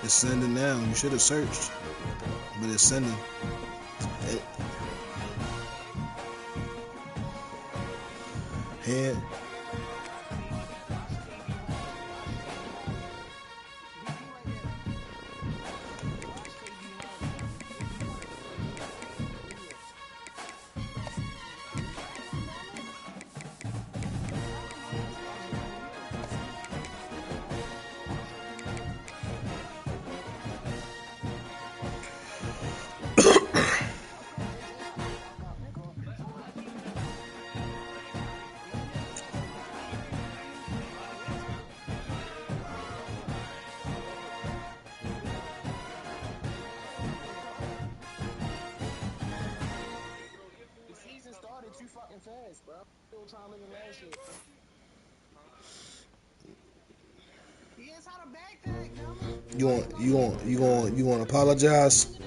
It's sending now. You should have searched, but it's sending. Head. You want to apologize?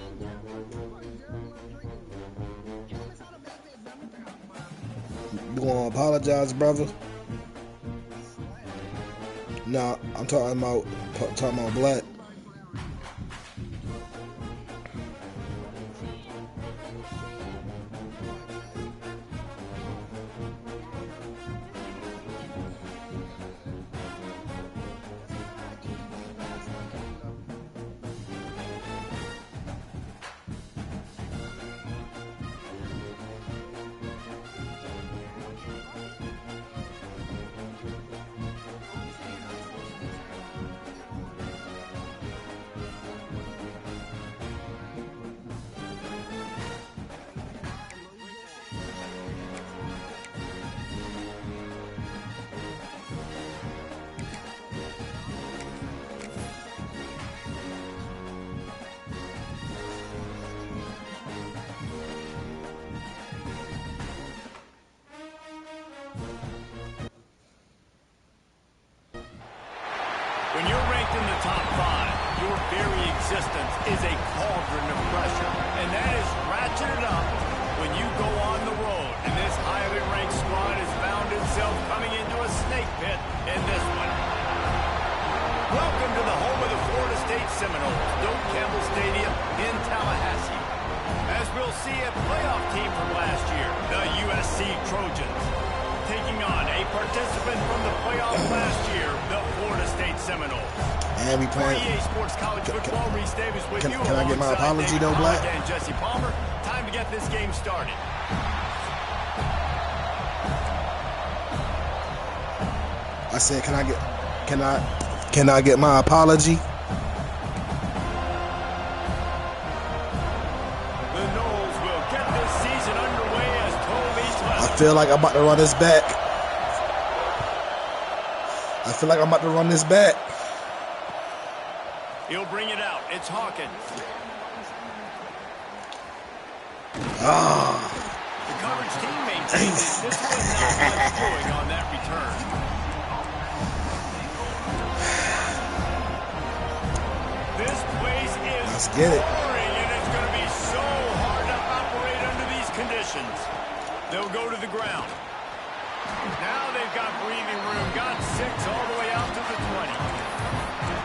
You want to apologize, brother? Nah, I'm talking about Black. When you're ranked in the top 5, your very existence is a cauldron of pressure. And that is ratcheted up when you go on the road. And this highly ranked squad has found itself coming into a snake pit in this one. Welcome to the home of the Florida State Seminoles, Doak Campbell Stadium in Tallahassee. As we'll see a playoff team from last year, the USC Trojans, taking on a participant from the playoffs last year, the Florida State Seminoles. And we playing. EA Sports College Football, Reese Davis with you. Can I get my apology though, Black? And Jesse Palmer. Time to get this game started. I said, can I get my apology? The Noles will get this season underway as Toby's left. I feel like I'm about to run this back. He'll bring it out. It's Hawkins. The coverage team maintains it. This was not much doing on that return. This place is roaring, and it's going to be so hard to operate under these conditions. They'll go to the ground. Now they've got breathing room. Got 6 all the way out to the 20.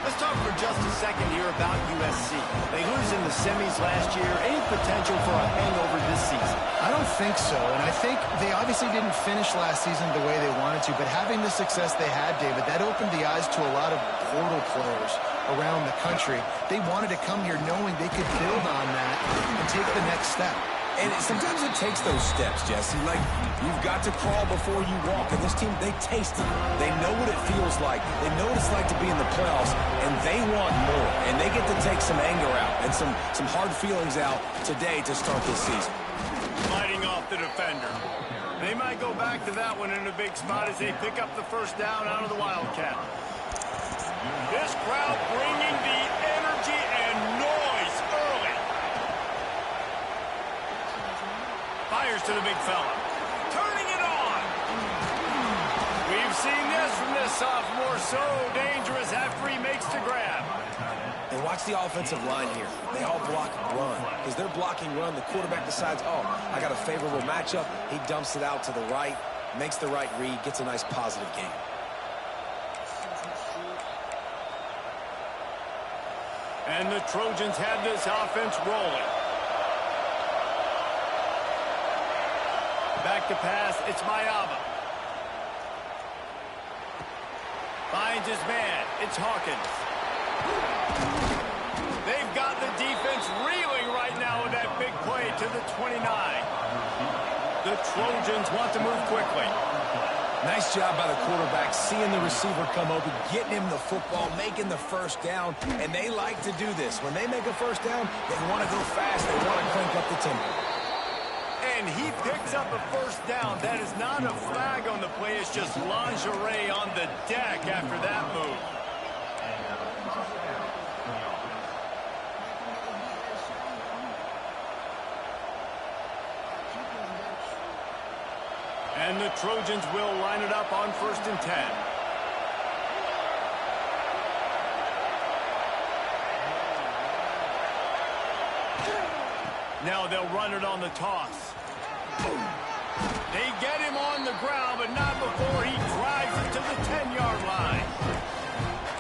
Let's talk for just a second here about USC. They lose in the semis last year. Any potential for a hangover this season? I don't think so, and I think they obviously didn't finish last season the way they wanted to, but having the success they had, David, that opened the eyes to a lot of portal players around the country. They wanted to come here knowing they could build on that and take the next step. And sometimes it takes those steps, Jesse. Like, you've got to crawl before you walk. And this team, they taste it. They know what it feels like. They know what it's like to be in the playoffs, and they want more. And they get to take some anger out and some hard feelings out today to start this season. Fighting off the defender. They might go back to that one in a big spot as they pick up the first down out of the Wildcat. This crowd bringing the energy and noise early. Fires to the big fella. Turning it on. We've seen this from this sophomore. So dangerous after he makes the grab. And watch the offensive line here. They all block run. Because they're blocking run, the quarterback decides, oh, I got a favorable matchup. He dumps it out to the right, makes the right read, gets a nice positive gain. And the Trojans have this offense rolling. Back to pass, it's Mayaba. Finds his man, it's Hawkins. They've got the defense reeling right now with that big play to the 29. The Trojans want to move quickly. Nice job by the quarterback, seeing the receiver come open, getting him the football, making the first down, and they like to do this. When they make a first down, they want to go fast, they want to crank up the tempo. And he picks up a first down. That is not a flag on the play, it's just lingerie on the deck after that move. And the Trojans will line it up on 1st and 10. Now they'll run it on the toss. They get him on the ground, but not before he drives it to the 10-yard line.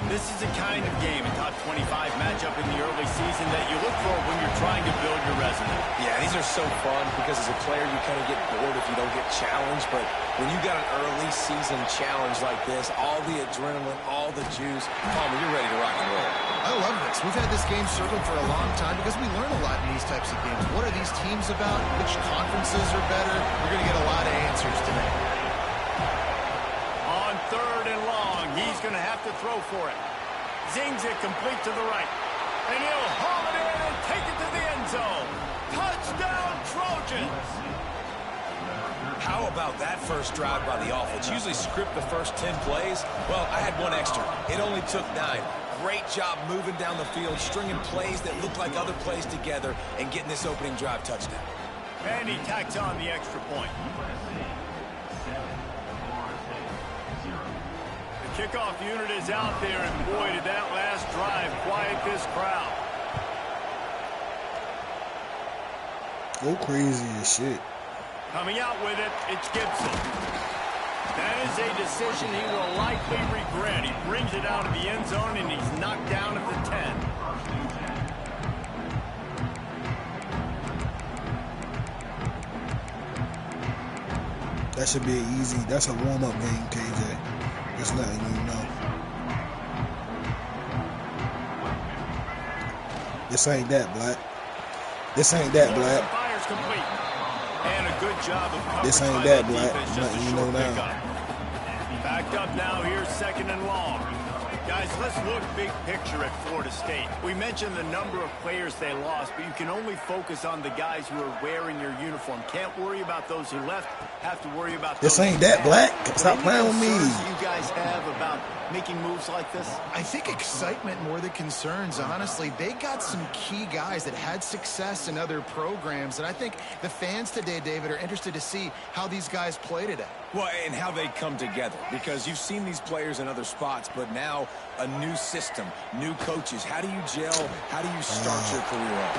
This is a kind of game, a top 25 matchup in the early season that you look for when you're trying to build your resume. Yeah, these are so fun because as a player you kind of get bored if you don't get challenged, but when you got an early season challenge like this, all the adrenaline, all the juice, Palmer, you're ready to rock and roll. I love this. We've had this game circled for a long time because we learn a lot in these types of games. What are these teams about? Which conferences are better? We're going to get a lot of answers today. On 3rd and long, he's going to have to throw for it. Zings it complete to the right. And he'll haul it in and take it to the end zone. Touchdown, Trojans! How about that first drive by the offense? Usually script the first 10 plays. Well, I had one extra. It only took 9. Great job moving down the field, stringing plays that look like other plays together, and getting this opening drive touchdown. And he tacks on the extra point. The kickoff unit is out there, and boy, did that last drive quiet this crowd. Go crazy as shit. Coming out with it, it's Gibson. That is a decision he will likely regret. He brings it out of the end zone, and he's knocked down at the 10. That should be easy. That's a warm-up game, KJ. That's nothing you know. This ain't that, Black. This ain't that, Black. Fire's complete. And a good job of coverage. This ain't by that, that Black. defense. Just a Nothing you know short now. pickup. Backed up now. Here's 2nd and long. Guys, let's look big picture at Florida State. We mentioned the number of players they lost, but you can only focus on the guys who are wearing your uniform. Can't worry about those who left. Have to worry about This those ain't who that, passed. Black. Stop playing with me. Concerns you guys have about making moves like this? I think excitement more than concerns, honestly. They got some key guys that had success in other programs, and I think the fans today, David, are interested to see how these guys play today. Well, and how they come together, because you've seen these players in other spots, but now a new system, new coaches. How do you gel? How do you start your career off?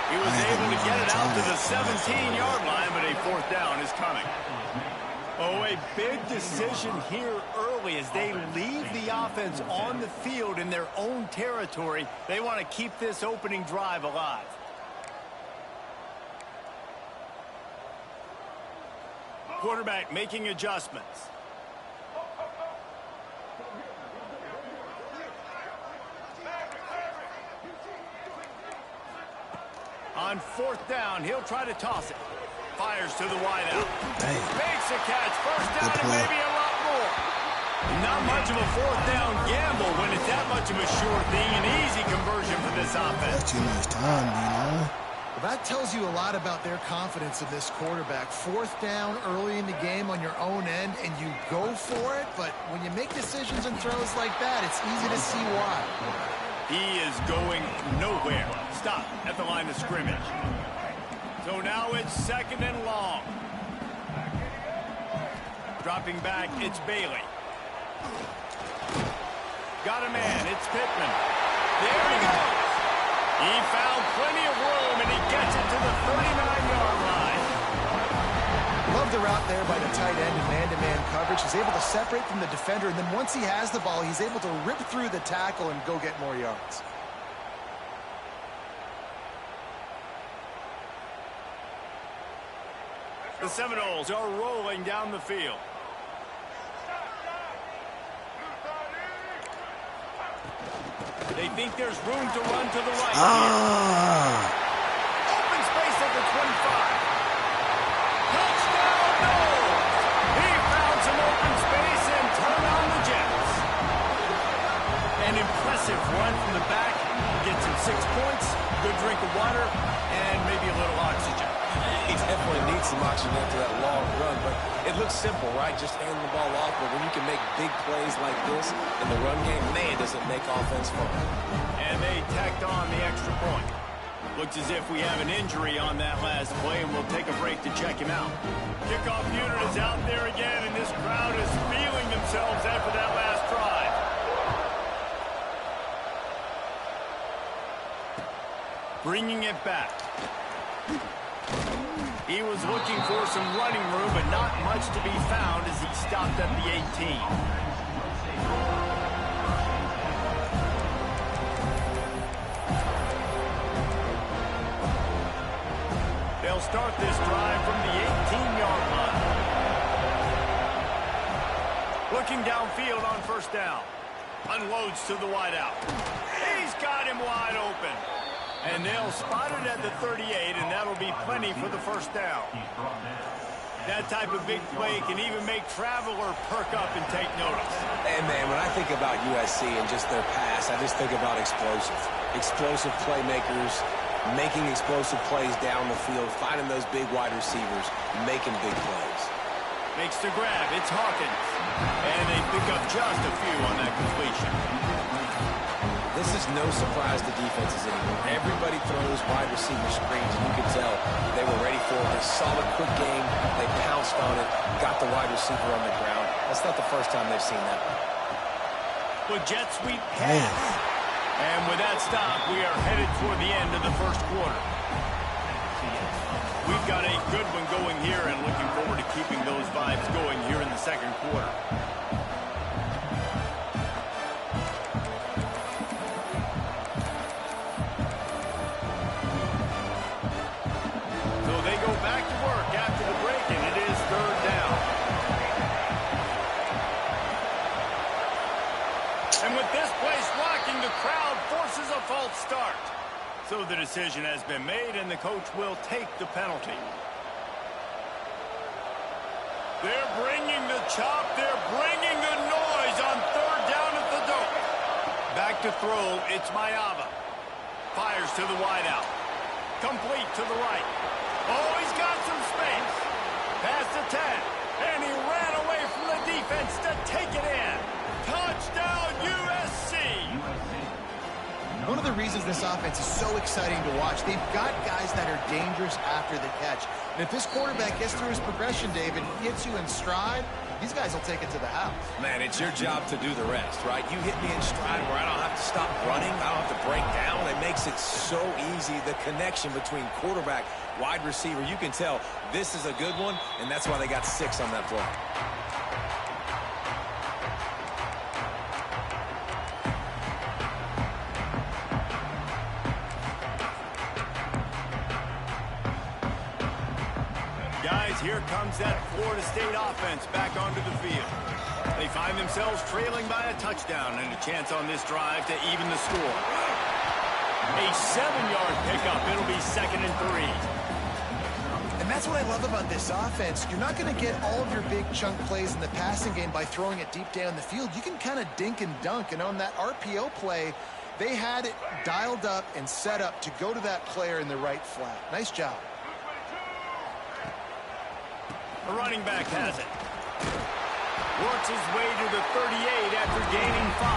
He was able to get it out to the 17-yard line, but a 4th down is coming. Oh, a big decision here early as they leave the offense on the field in their own territory. They want to keep this opening drive alive. Quarterback making adjustments. On 4th down, he'll try to toss it. Fires to the wideout. Makes a catch. First down and maybe a lot more. Not much of a 4th down gamble when it's that much of a sure thing. An easy conversion for this offense. That's too much time, you know. Well, that tells you a lot about their confidence in this quarterback. 4th down early in the game on your own end, and you go for it. But when you make decisions and throws like that, it's easy to see why. He is going nowhere. Stop at the line of scrimmage. So now it's 2nd and long. Dropping back, it's Bailey. Got a man, it's Pittman. There he goes. He found plenty of room, and he gets it to the 39-yard line. Love the route there by the tight end in man-to-man coverage. He's able to separate from the defender, and then once he has the ball, he's able to rip through the tackle and go get more yards. The Seminoles are rolling down the field. They think there's room to run to the right. Open space at the 25. Touchdown, Noles! He found some open space and turned on the Jets. An impressive run from the back. Gets him 6 points, good drink of water, and maybe a little oxygen. He definitely needs some oxygen after that long run, but it looks simple, right? Just handing the ball off, but when you can make big plays like this in the run game, man, does it make offense fun. And they tacked on the extra point. Looks as if we have an injury on that last play, and we'll take a break to check him out. Kickoff unit is out there again, and this crowd is feeling themselves after that last drive. Bringing it back. He was looking for some running room, but not much to be found as he stopped at the 18. They'll start this drive from the 18-yard line. Looking downfield on first down. Unloads to the wideout. He's got him wide open. And they'll spot it at the 38, and that'll be plenty for the first down. That type of big play can even make Traveler perk up and take notice. And, man, when I think about USC and just their pass, I just think about explosive. Explosive playmakers, making explosive plays down the field, finding those big wide receivers, making big plays. Makes the grab. It's Hawkins. And they pick up just a few on that completion. This is no surprise to defenses anymore. Everybody throws wide receiver screens, and you can tell they were ready for it. They saw the quick game. They pounced on it, got the wide receiver on the ground. That's not the first time they've seen that. With jet sweep pass. And with that stop, we are headed toward the end of the first quarter. We've got a good one going here and looking forward to keeping those vibes going here in the second quarter. Back to work after the break, and it is third down. And with this place rocking, the crowd forces a false start. So the decision has been made, and the coach will take the penalty. They're bringing the chop. They're bringing the noise on third down at the dope. Back to throw. It's Mayava. Fires to the wideout. Complete to the right. Oh, he's got some space. Past the 10. And he ran away from the defense to take it in. Touchdown, USC. One of the reasons this offense is so exciting to watch, they've got guys that are dangerous after the catch. And if this quarterback gets through his progression, David, hits you in stride, these guys will take it to the house. Man, it's your job to do the rest, right? You hit me in stride where I don't have to stop running. I don't have to break down. It makes it so easy, the connection between quarterback, wide receiver. You can tell this is a good one, and that's why they got 6 on that play. Guys, here comes that Florida State offense back onto the field. They find themselves trailing by a touchdown and a chance on this drive to even the score. A 7-yard pickup. It'll be 2nd and 3. And that's what I love about this offense. You're not going to get all of your big chunk plays in the passing game by throwing it deep down the field. You can kind of dink and dunk. And on that RPO play, they had it dialed up and set up to go to that player in the right flat. Nice job. The running back has it. Works his way to the 38 after gaining 5.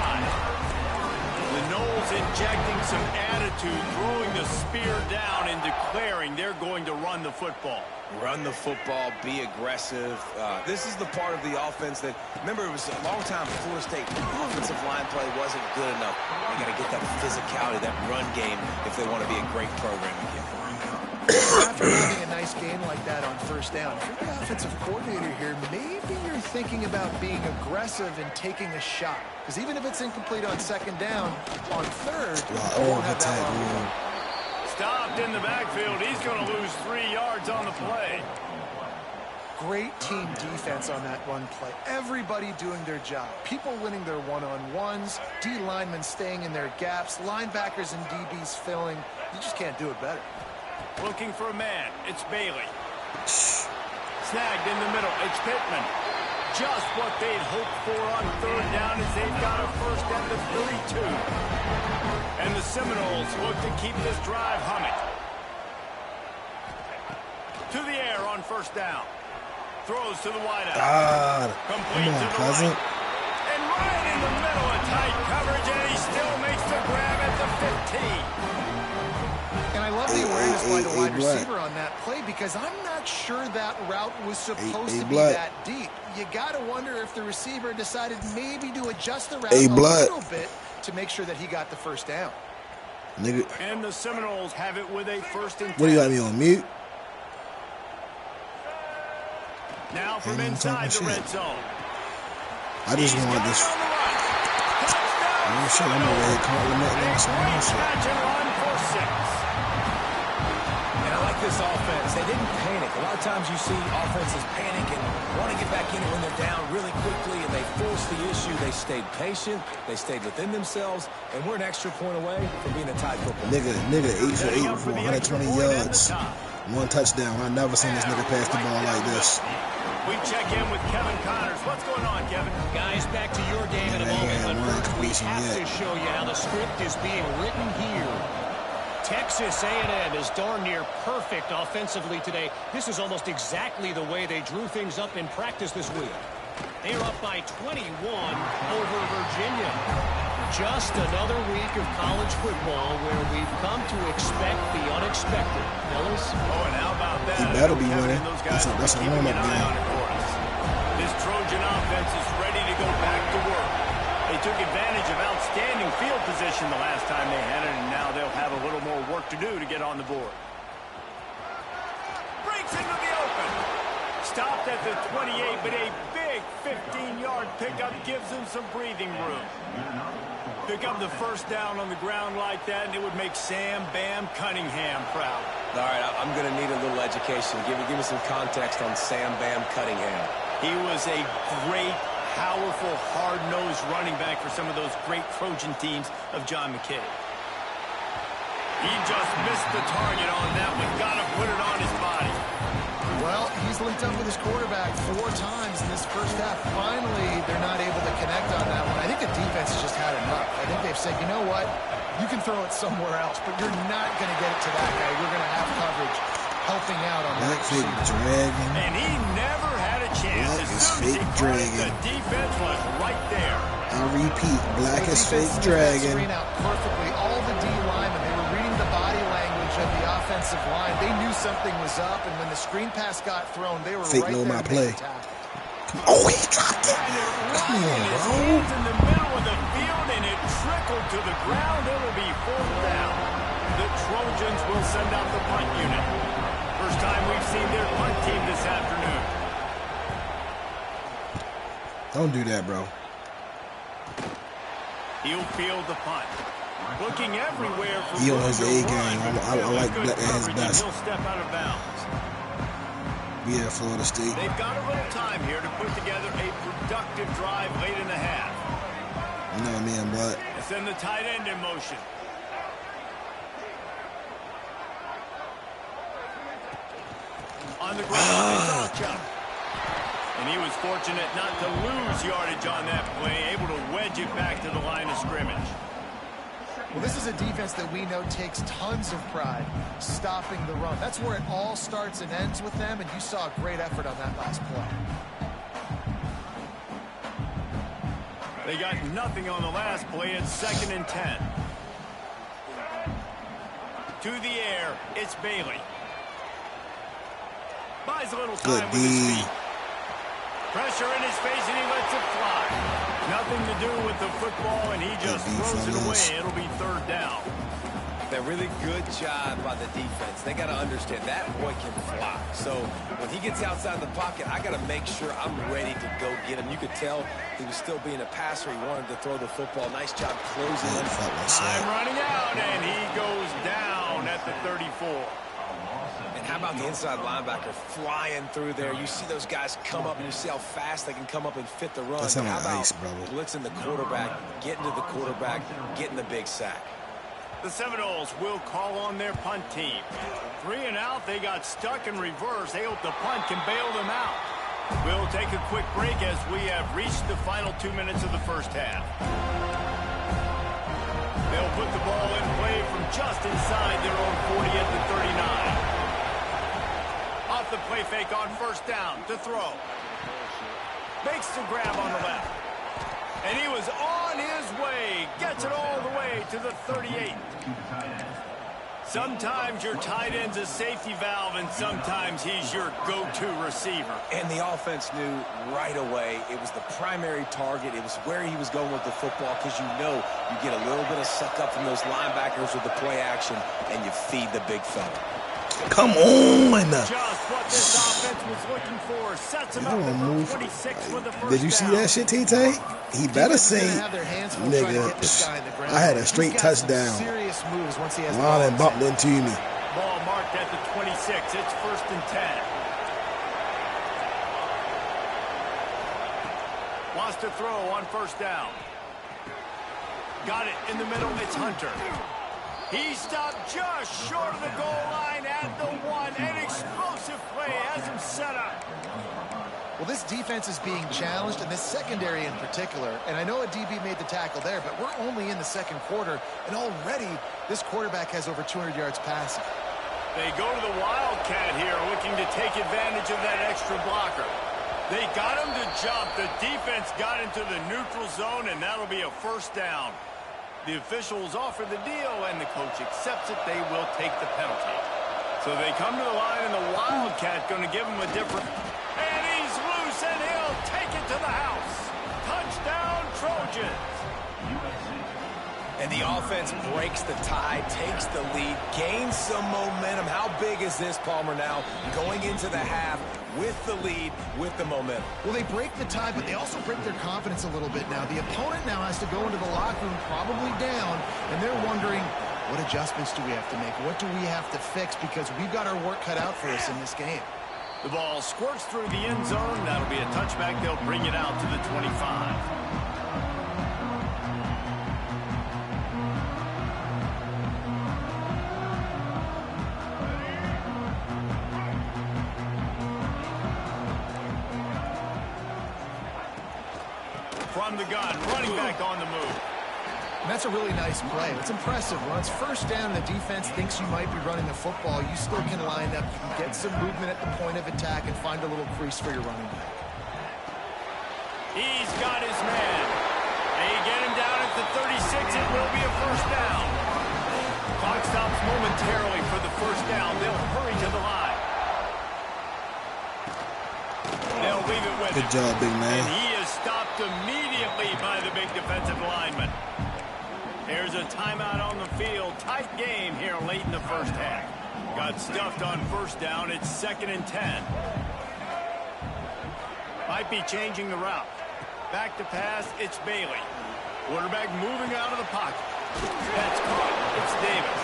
The Noles injecting some attitude, throwing the spear down and declaring they're going to run the football. Run the football, be aggressive. This is the part of the offense that, remember, it was a long time Florida State offensive line play wasn't good enough. They got to get that physicality, that run game if they want to be a great program again. After having a nice game like that on first down, if you're the offensive coordinator here, maybe you're thinking about being aggressive and taking a shot. Because even if it's incomplete on second down, on third, you won't have that long. Stopped in the backfield. He's going to lose 3 yards on the play. great team defense on that run play. Everybody doing their job. People winning their one-on-ones, D linemen staying in their gaps, linebackers and DBs filling. You just can't do it better. Looking for a man. It's Bailey. Snagged in the middle. It's Pittman. Just what they'd hoped for on third down as they've got a first at the 32. And the Seminoles look to keep this drive humming. To the air on first down. Throws to the wideout. God. Complete Come on, to the cousin. right. And right in the middle of tight coverage, and he still makes the grab at the 15. And I love the awareness by the wide receiver on that play because I'm not sure that route was supposed to be that deep. You got to wonder if the receiver decided maybe to adjust the route a little bit to make sure that he got the first down. Nigga. And the Seminoles have it with a first and 10. What do you got me on mute? Now from inside the red zone. I just want this. Oh shit, I'm over here complimenting some shit. And I like this offense. They didn't panic. A lot of times you see offenses panic and want to get back in it when they're down really quickly, and they forced the issue. They stayed patient. They stayed within themselves, and we're an extra point away from being a tied football. Nigga, 8 for 8 for 120 yards. 1 touchdown. I never seen this nigga pass the ball like this. We check in with Kevin Connors. What's going on, Kevin? Guys, back to your game in a moment, but first we have to show you how the script is being written here. Texas A&M is darn near perfect offensively today. This is almost exactly the way they drew things up in practice this week. They are up by 21 over Virginia. Just another week of college football where we've come to expect the unexpected. Fellas? Oh, and how about that? He better be winning. That's a warm-up game. This Trojan offense is ready to go back to work. They took advantage of outstanding field position the last time they had it, and now they'll have a little more work to do to get on the board. Breaks into the open. Stopped at the 28, but a big 15-yard pickup gives them some breathing room. Pick up the first down on the ground like that, and it would make Sam Bam Cunningham proud. All right, I'm going to need a little education. Give me some context on Sam Bam Cunningham. He was a great, powerful, hard-nosed running back for some of those great Trojan teams of John McKay. He just missed the target on that one. Got to put it on his body. Well, he's linked up with his quarterback 4 times in this first half. Finally, they're not able to connect on that one. I think the defense has just had enough. I think they've said, you know what? You can throw it somewhere else, but you're not going to get it to that guy. We're going to have coverage helping out on that. Black fake dragon. And he never had a chance. Black as is soon fake as he dragon. The defense was right there. I repeat, black is fake dragon. Screen out perfectly. All the D linemen, they were reading the body language of the offensive line. They knew something was up, and when the screen pass got thrown, they were fake right know there. my play. Oh, he dropped it. Come on, bro. Hands in the middle of the field, and it trickled to the ground. It'll be 4th down. The Trojans will send out the punt unit. First time we've seen their punt team this afternoon. Don't do that, bro. He'll field the punt. Looking everywhere for He on his room A to game. run. I like Black at his Coverage, and best. He'll step out of bounds. Yeah, Florida State. They've got a little time here to put together a productive drive late in the half. You know what I mean, but And send the tight end in motion. On the ground, it's Archer. And he was fortunate not to lose yardage on that play, able to wedge it back to the line of scrimmage. Well, this is a defense that we know takes tons of pride stopping the run. That's where it all starts and ends with them, and you saw a great effort on that last play. They got nothing on the last play. It's 2nd and 10. To the air, it's Bailey. Buys a little time with his feet. Pressure in his face, and he lets it fly. Nothing to do with the football, and he just throws it away. It'll be 3rd down. A really good job by the defense. They got to understand that boy can fly. So when he gets outside the pocket, I got to make sure I'm ready to go get him. You could tell he was still being a passer. He wanted to throw the football. Nice job closing in. Time running out, and he goes down at the 34. And how about the inside linebacker flying through there? You see those guys come up, and you see how fast they can come up and fit the run. That's How not about ice, brother. blitzing the quarterback, getting to the quarterback, getting the big sack? The Seminoles will call on their punt team. 3 and out, they got stuck in reverse. They hope the punt can bail them out. We'll take a quick break as we have reached the final 2 minutes of the first half. They'll put the ball in play from just inside their own 40 at the 39. Off the play fake on first down to throw. Makes the grab on the left. And he was on his way. Gets it all the way to the 38. Sometimes your tight end's a safety valve, and sometimes he's your go-to receiver. And the offense knew right away it was the primary target. It was where he was going with the football, because you know you get a little bit of suck up from those linebackers with the play action, and you feed the big fella. Come on! Just what this offense was looking for. Sets him up at 26 for the first Did you see down. that shit, T-Tay? He better say, nigga, I had a straight touchdown. Serious moves once he has Ron and bumped into me. Ball marked at the 26. It's 1st and 10. Wants to throw on first down. Got it in the middle. It's Hunter. He stopped just short of the goal line at the 1. An explosive play has him set up. Well, this defense is being challenged, and this secondary in particular. And I know a DB made the tackle there, but we're only in the second quarter, and already this quarterback has over 200 yards passing. They go to the Wildcat here, looking to take advantage of that extra blocker. They got him to jump. The defense got into the neutral zone, and that'll be a first down. The officials offer the deal, and the coach accepts it. They will take the penalty. So they come to the line, and the Wildcat going to give him a different... And he's loose, and he'll take it to the house. Touchdown, Trojans. And the offense breaks the tie, takes the lead, gains some momentum. How big is this, Palmer, now going into the half with the lead, with the momentum? Well, they break the tie, but they also break their confidence a little bit now. The opponent now has to go into the locker room probably down, and they're wondering, what adjustments do we have to make? What do we have to fix? Because we've got our work cut out for us in this game. The ball squirts through the end zone. That'll be a touchback. They'll bring it out to the 25. From the gun, running back on the move. And that's a really nice play. It's impressive. When it's first down, the defense thinks you might be running the football. You still can line up. You can get some movement at the point of attack and find a little crease for your running back. He's got his man. They get him down at the 36. It will be a first down. Clock stops momentarily for the first down. They'll hurry to the line. They'll leave it with him. Good job, big man. And he is stopped immediately by the big defensive lineman. There's a timeout on the field. Tight game here late in the first half. Got stuffed on first down. It's 2nd and 10. Might be changing the route. Back to pass. It's Bailey. Quarterback moving out of the pocket. That's caught. It's Davis.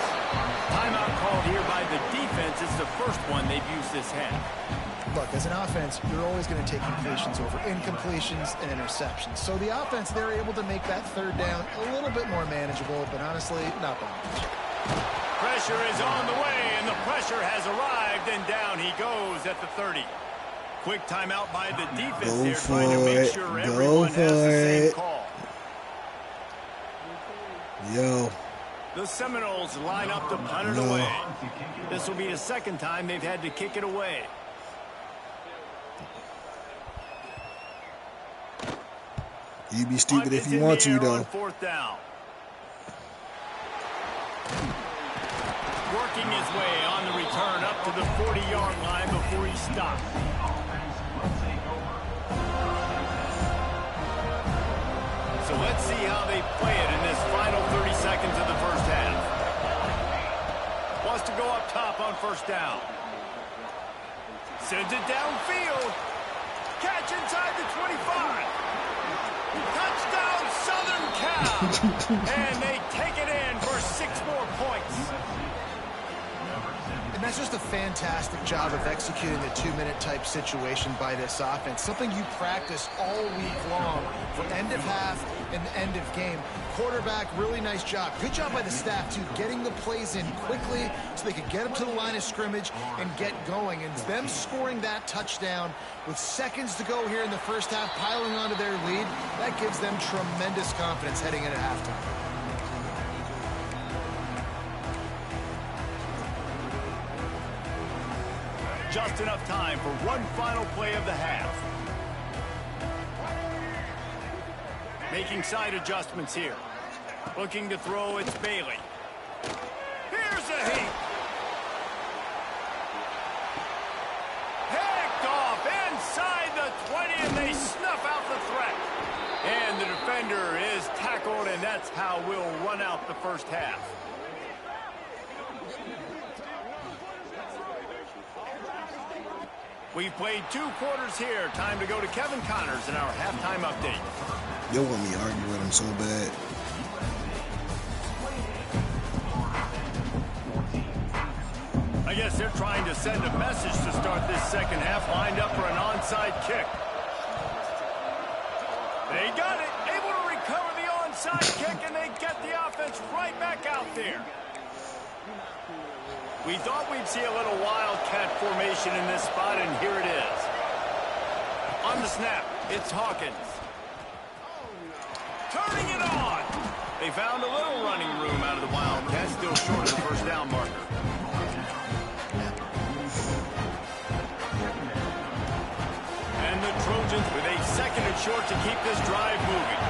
Timeout called here by the defense. It's the first one they've used this half. Look, as an offense, you're always going to take completions over incompletions and interceptions. So the offense, they're able to make that third down a little bit more manageable, but honestly, not that much. Pressure is on the way, and the pressure has arrived, and down he goes at the 30. Quick timeout by the defense here, trying to make sure everyone has the same call. Yo. The Seminoles line up to punt it away. This will be the second time they've had to kick it away. You be stupid if you want to, though. Fourth down. Working his way on the return up to the 40-yard line before he stopped. So let's see how they play it in this final 30 seconds of the first half. Wants to go up top on first down. Sends it downfield. Catch inside the 25. Touchdown, Southern Cal. And they take it in for 6 more points. And that's just a fantastic job of executing the 2-minute type situation by this offense. Something you practice all week long for end of half and end of game. Quarterback, really nice job. Good job by the staff, too, getting the plays in quickly so they could get up to the line of scrimmage and get going. And them scoring that touchdown with seconds to go here in the first half, piling onto their lead, that gives them tremendous confidence heading into halftime. Just enough time for one final play of the half. Making side adjustments here. Looking to throw, it's Bailey. Here's a heat. Picked off inside the 20, and they snuff out the threat. And the defender is tackled, and that's how we'll run out the first half. We've played 2 quarters here. Time to go to Kevin Connors in our halftime update. You'll want me to argue with him so bad. I guess they're trying to send a message to start this second half, lined up for an onside kick. They got it, able to recover the onside kick, and they get the offense right back out there. We thought we'd see a little wildcat formation in this spot, and here it is. On the snap, it's Hawkins. Turning it on. They found a little running room out of the Wildcats, still short of the first down marker. And the Trojans with a second and short to keep this drive moving.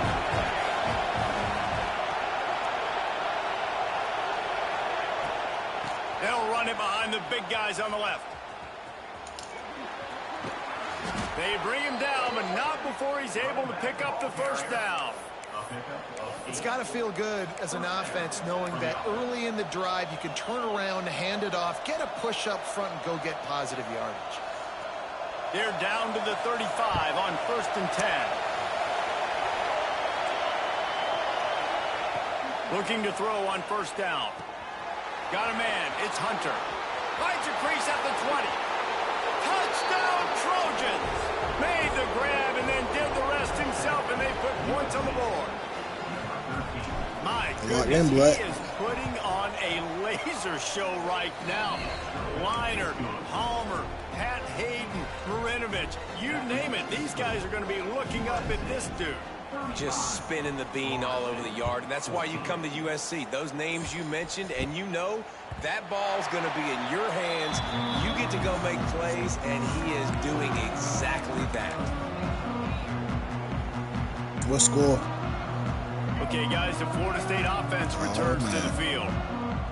They'll run it behind the big guys on the left. They bring him down, but not before he's able to pick up the first down. It's got to feel good as an offense knowing that early in the drive you can turn around, hand it off, get a push up front, and go get positive yardage. They're down to the 35 on 1st and 10. Looking to throw on first down. Got a man. It's Hunter. Finds a crease at the 20. Touchdown, Trojans. Made the grab and then did the rest himself, and they put points on the board. My goodness, he is putting on a laser show right now. Liner, Palmer, Pat Hayden, Marinovich, you name it. These guys are going to be looking up at this dude. Just spinning the bean all over the yard, and that's why you come to USC. Those names you mentioned, and you know that ball's going to be in your hands. You get to go make plays, and he is doing exactly that. What score? Okay, guys, the Florida State offense returns to the field.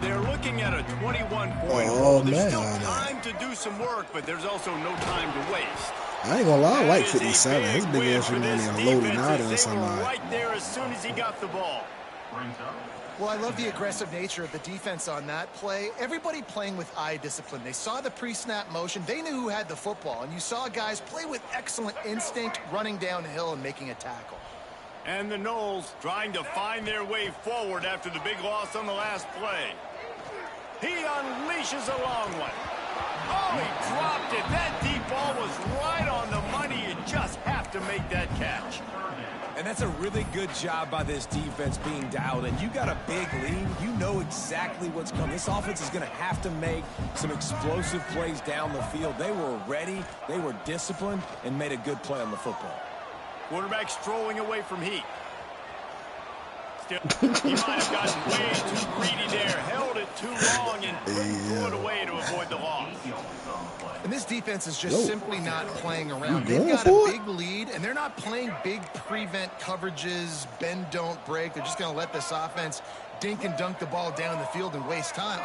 They're looking at a 21-point hold. There's still time to do some work, but there's also no time to waste. I ain't gonna lie, I like 57. His big ass reminded me of loading out or something. Right there as soon as he got the ball. Well, I love the aggressive nature of the defense on that play. Everybody playing with eye discipline. They saw the pre-snap motion. They knew who had the football. And you saw guys play with excellent instinct, running downhill and making a tackle. And the Noles trying to find their way forward after the big loss on the last play. He unleashes a long one. Oh, he dropped it. That deep ball was right on the money. You just have to make that catch. And that's a really good job by this defense being dialed in. You got a big lead. You know exactly what's coming. This offense is going to have to make some explosive plays down the field. They were ready, they were disciplined, and made a good play on the football. Quarterback strolling away from heat. Still, he might have gotten way too greedy there, held it too long, and threw it away to avoid the loss. And this defense is just simply not playing around. They've got a big lead, and they're not playing big prevent coverages, bend, don't break. They're just going to let this offense dink and dunk the ball down the field and waste time.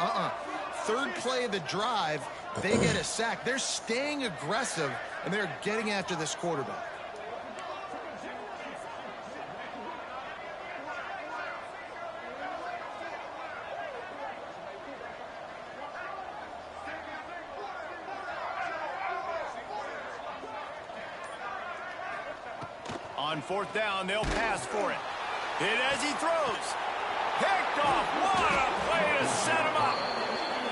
Third play of the drive, they get a sack. They're staying aggressive, and they're getting after this quarterback. On fourth down, they'll pass for it. Hit as he throws. Picked off. What a play to set him up.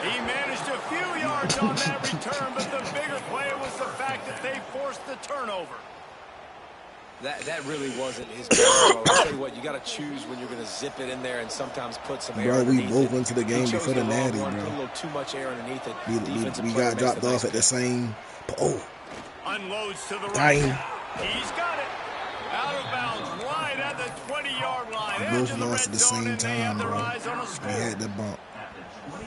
He managed a few yards on that return, but the bigger play was the fact that they forced the turnover. That really wasn't his best throw. I'll tell you what, you got to choose when you're going to zip it in there and sometimes put some air underneath it. Bro, we both went to the game before the natty, bro. Put a little too much air underneath it. We got dropped off at the same. Oh. Unloads to the right. Dang. He's got it. Out of bounds, right at the 20-yard line. We both lost at the same time, bro. We had the bump.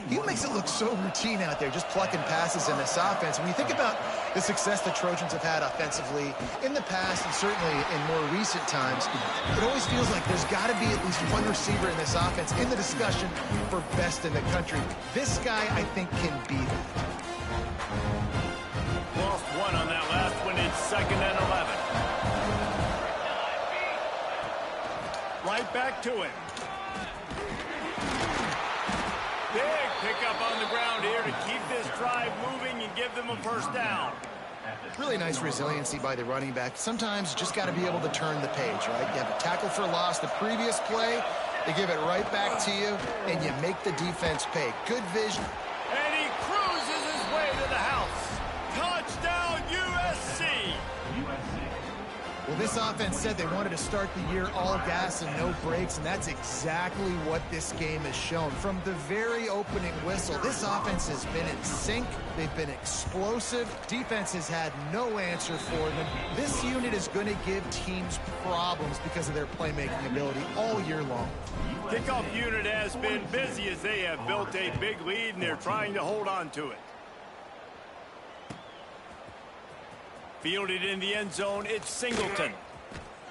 He makes it look so routine out there, just plucking passes in this offense. When you think about the success the Trojans have had offensively in the past and certainly in more recent times, it always feels like there's got to be at least one receiver in this offense in the discussion for best in the country. This guy, I think, can be that. Lost one on that last one. It's 2nd and 11. Right back to him. Big pickup on the ground here to keep this drive moving and give them a first down. Really nice resiliency by the running back. Sometimes you just got to be able to turn the page, right? You have a tackle for loss the previous play, they give it right back to you, and you make the defense pay. Good vision. And he cruises his way to the house. Touchdown, USC. Well, this offense said they wanted to start the year all gas and no brakes, and that's exactly what this game has shown. From the very opening whistle, this offense has been in sync. They've been explosive. Defense has had no answer for them. This unit is going to give teams problems because of their playmaking ability all year long. Kickoff unit has been busy as they have built a big lead, and they're trying to hold on to it. Fielded in the end zone, it's Singleton.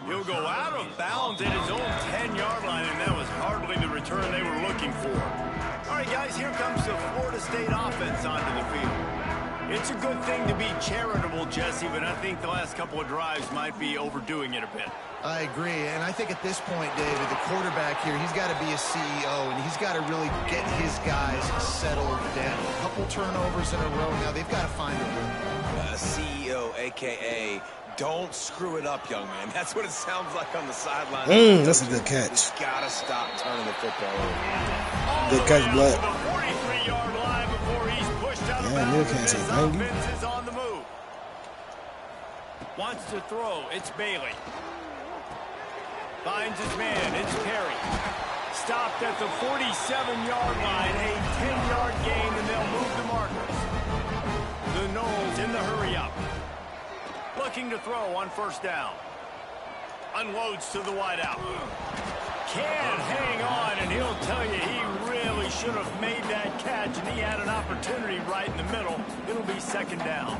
He'll go out of bounds at his own 10-yard line, and that was hardly the return they were looking for. All right, guys, here comes the Florida State offense onto the field. It's a good thing to be charitable, Jesse, but I think the last couple of drives might be overdoing it a bit. I agree, and I think at this point, David, the quarterback here, he's got to be a CEO, and he's got to really get his guys settled down. A couple turnovers in a row now. They've got to find a rhythm. CEO, a.k.a. don't screw it up, young man. That's what it sounds like on the sideline. That's a good catch. You got to stop turning the football over. Good catch, Blood. The 43-yard line before he's pushed out of bounds. His offense is on the move. Wants to throw. It's Bailey. Finds his man. It's Perry. Stopped at the 47-yard line. A 10-yard gain, and they'll move the markers. The Knowles in the hurry-up. Looking to throw on first down. Unloads to the wideout. Can't hang on, and he'll tell you he really should have made that catch, and he had an opportunity right in the middle. It'll be 2nd down.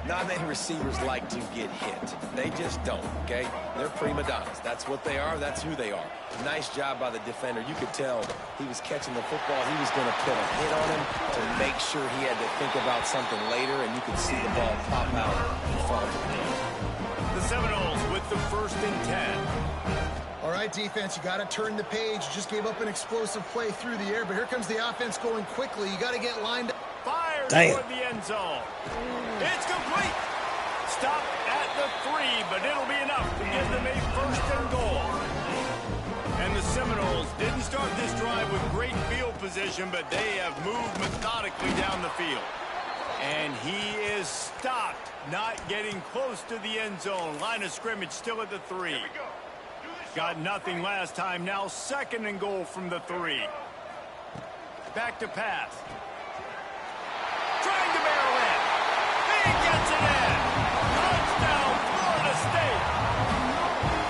Not many receivers like to get hit. They just don't, okay? They're prima donnas. That's what they are. That's who they are. Nice job by the defender. You could tell he was catching the football. He was going to put a hit on him to make sure he had to think about something later, and you could see the ball pop out and fall. The Seminoles with the 1st and 10. All right, defense, you got to turn the page. You just gave up an explosive play through the air, but here comes the offense going quickly. You got to get lined up. Fires toward the end zone. It's complete. Stop at the 3, but it'll be enough to give them a 1st and goal. And the Seminoles didn't start this drive with great field position, but they have moved methodically down the field. And he is stopped, not getting close to the end zone. Line of scrimmage still at the 3. Got nothing last time. Now 2nd and goal from the 3. Back to pass. Trying to barrel in. He gets it in. Touchdown, Florida State.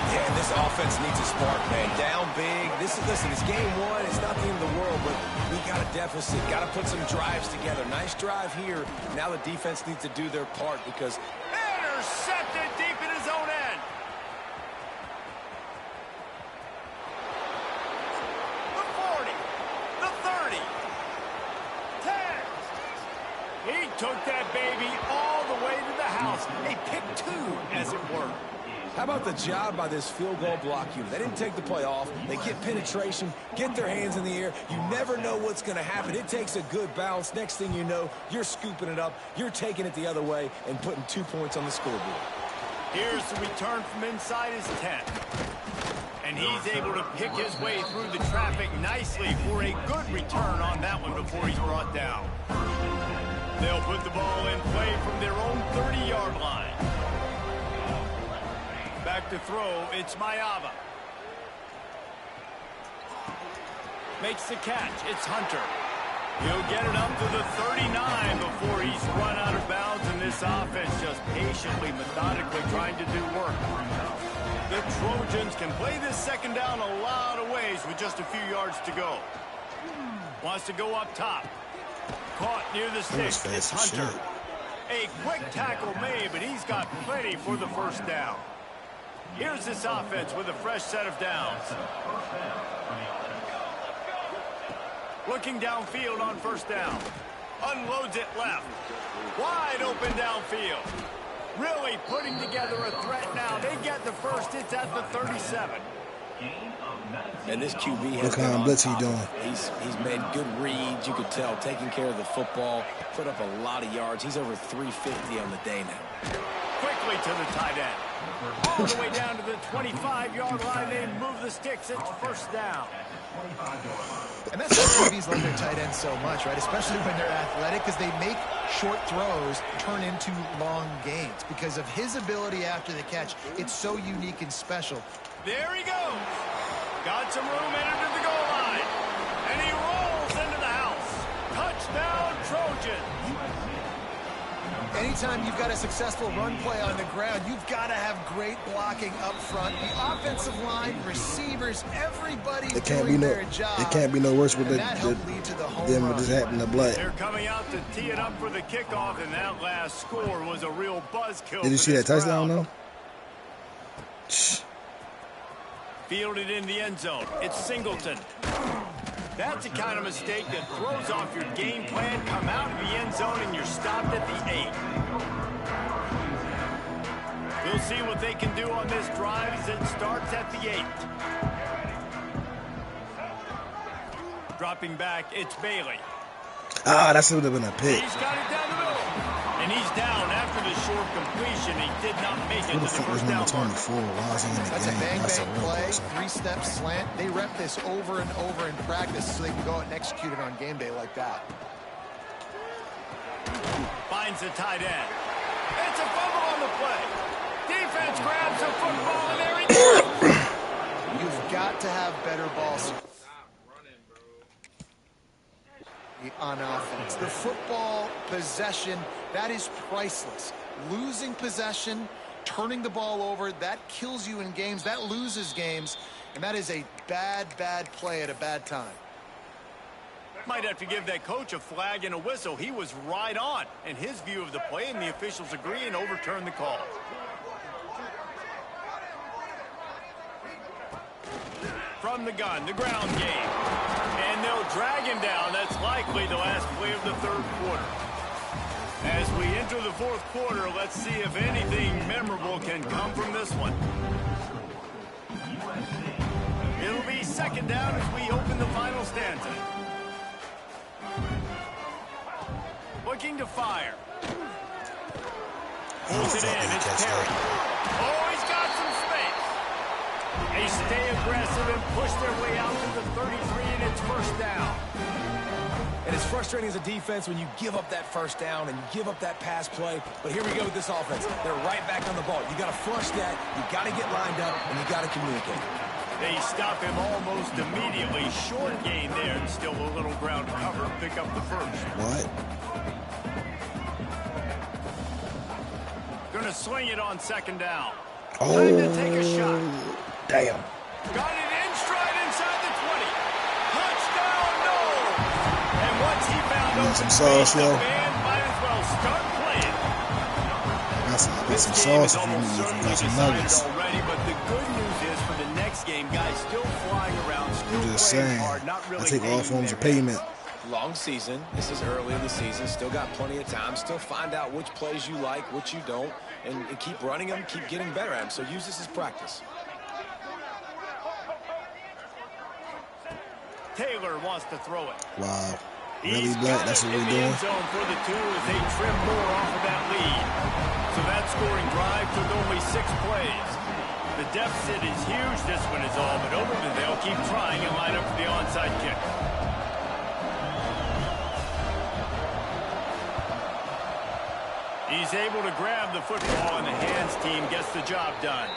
Yeah, this offense needs a spark, man. Down big. Listen, it's game 1. It's not the end of the world, but we got a deficit. Got to put some drives together. Nice drive here. Now the defense needs to do their part because... Intercepted deep in his own end. The 40. The 30. 10. He took that baby all the way to the house. A pick 2, as it were. How about the job by this field goal block unit? They didn't take the play off. They get penetration, get their hands in the air. You never know what's going to happen. It takes a good bounce. Next thing you know, you're scooping it up. You're taking it the other way and putting 2 points on the scoreboard. Here's the return from inside his 10. And he's able to pick his way through the traffic nicely for a good return on that one before he's brought down. They'll put the ball in play from their own 30-yard line. Back to throw, it's Mayava. Makes the catch, it's Hunter. He'll get it up to the 39 before he's run out of bounds, and this offense just patiently, methodically trying to do work. The Trojans can play this second down a lot of ways with just a few yards to go. Wants to go up top. Caught near the sticks. It's Hunter. A quick tackle made, but he's got plenty for the first down. Here's this offense with a fresh set of downs. Looking downfield on first down. Unloads it left. Wide open downfield. Really putting together a threat now. They get the first. It's at the 37. And this QB has been on top. He's made good reads, you could tell, taking care of the football, put up a lot of yards. He's over 350 on the day now. Quickly to the tight end. All the way down to the 25-yard line. They move the sticks. It's first down. And that's why QBs love their tight ends so much, right? Especially when they're athletic, because they make short throws turn into long gains. Because of his ability after the catch, it's so unique and special. There he goes. Got some room entered to the goal line. And he rolls into the house. Touchdown, Trojans. Anytime you've got a successful run play on the ground, you've got to have great blocking up front. The offensive line, receivers, everybody's doing their job. It can't be no worse with them just happening to Black. They're coming out to tee it up for the kickoff, and that last score was a real buzzkill. Did you see that touchdown, though? Fielded in the end zone. It's Singleton. That's the kind of mistake that throws off your game plan. Come out of the end zone and you're stopped at the 8. We'll see what they can do on this drive as it starts at the 8. Dropping back, it's Bailey. Ah, that should have been a pick. He's got it down the middle. And he's down after the short completion. He did not make it to the first down. 24. Why is he in the That's game? A bang-bang play, three-step slant. They rep this over and over in practice so they can go out and execute it on game day like that. Finds the tight end. It's a fumble on the play. Defense grabs the football, and there he goes. You've got to have better balls on offense. The football possession, that is priceless. Losing possession, turning the ball over, that kills you in games, that loses games, and that is a bad, bad play at a bad time. Might have to give that coach a flag and a whistle. He was right on in his view of the play, and the officials agree and overturn the call. From the gun, the ground game. And they'll drag him down. That's likely the last play of the third quarter. As we enter the fourth quarter, let's see if anything memorable can come from this one. It'll be second down as we open the final stanza. Looking to fire. Pulls it in. It's Terry. Oh, he's got some space. They stay aggressive and push their way out to the 33, and it's first down. And it's frustrating as a defense when you give up that first down and you give up that pass play. But here we go with this offense. They're right back on the ball. You got to flush that. You got to get lined up, and you got to communicate. They stop him almost immediately. Short gain there, and still a little ground cover. Pick up the first. What? Going to swing it on second down. Oh, time to take a shot. Damn. Got it in stride inside the 20. Touchdown, no. And once he found open space, the band might as well start playing. That's some sauce if you got some nuggets. Already, but the good news is for the next game, guys still flying around. I'm just saying, I take all forms of payment. Long season. This is early in the season. Still got plenty of time. Still find out which plays you like, which you don't, and keep running them, keep getting better at them. So use this as practice. Taylor wants to throw it. Wow. Really, Black? That's what we're doing? Zone for the 2 as they trim more off of that lead. So that scoring drive took only 6 plays. The deficit is huge. This one is all but over, but they'll keep trying and line up for the onside kick. He's able to grab the football, and the hands team gets the job done.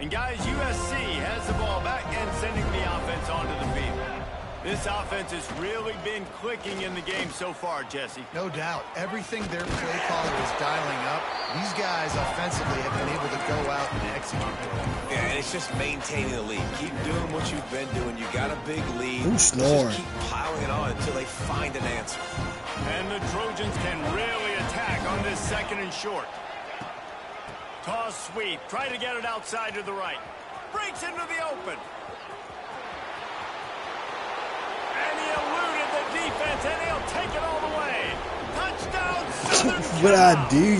And guys, USC has the ball back and sending the offense onto the field. This offense has really been clicking in the game so far, Jesse. No doubt. Everything their play caller is dialing up, these guys offensively have been able to go out and execute. Yeah, and it's just maintaining the lead. Keep doing what you've been doing. You got a big lead. Who's snoring? Just keep piling it on until they find an answer. And the Trojans can really attack on this 2nd and short. Toss sweep. Try to get it outside to the right. Breaks into the open. And he eluded the defense, and he'll take it all the way. Touchdown, Southern What I do?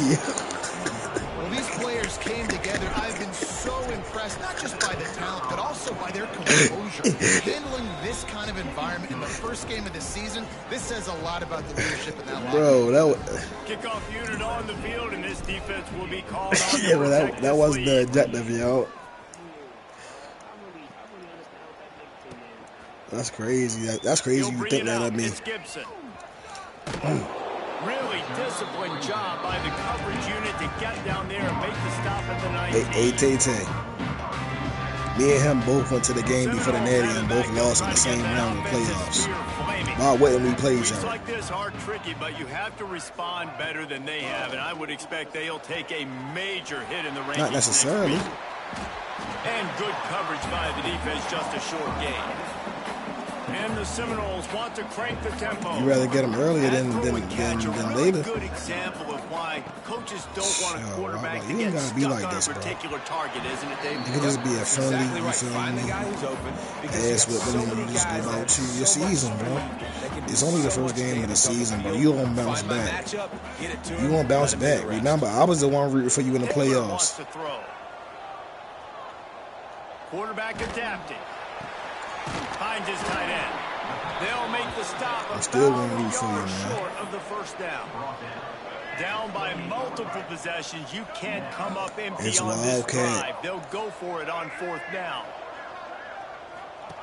Well, these players came together. I've been so impressed, not just by the talent, but also by their composure. Handling this kind of environment in the first game of the season, this says a lot about the leadership in that line. Bro, that was... Kickoff unit on the field, and this defense will be called on Yeah, bro, that was the objective, yo. That's crazy. That's crazy you think that of me. It's Gibson. Really disciplined job by the coverage unit to get down there and make the stop at the 19. Hey, Tay. Me and him both went to the game before the Natty and both lost in the same round of playoffs. Why wouldn't we play each other? Like this are tricky, but you have to respond better than they have, and I would expect they'll take a major hit in the rankings. Not necessarily. And good coverage by the defense, just a short gain. And the Seminoles want to crank the tempo. You rather get them earlier than later. Good example of why coaches don't want a quarterback to you get ain't gotta be stuck like on this, a bro. particular target, isn't it, David? You can just be a friendly, Exactly you right. feel Find the me? guy who's open. because Ass with them and you just go about to your season, bro. It's only the first game of the season, bro. You gonna bounce back. You gonna bounce back. Remember, I was the one rooting for you in the playoffs. Quarterback adapting. Finds his tight end. They'll make the stop. I still want to root for you, man. Short of the first down. Down by multiple possessions. You can't come up empty It's on this Wildcat. drive. They'll go for it on 4th down.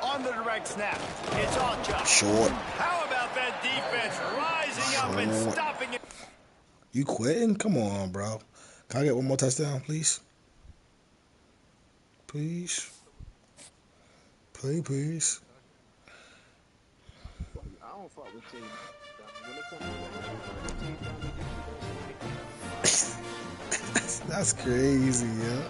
On the direct snap. It's Ocha. Short. How about that defense rising up and stopping it? You quitting? Come on, bro. Can I get one more touchdown, please? Please. Please. That's crazy, yeah.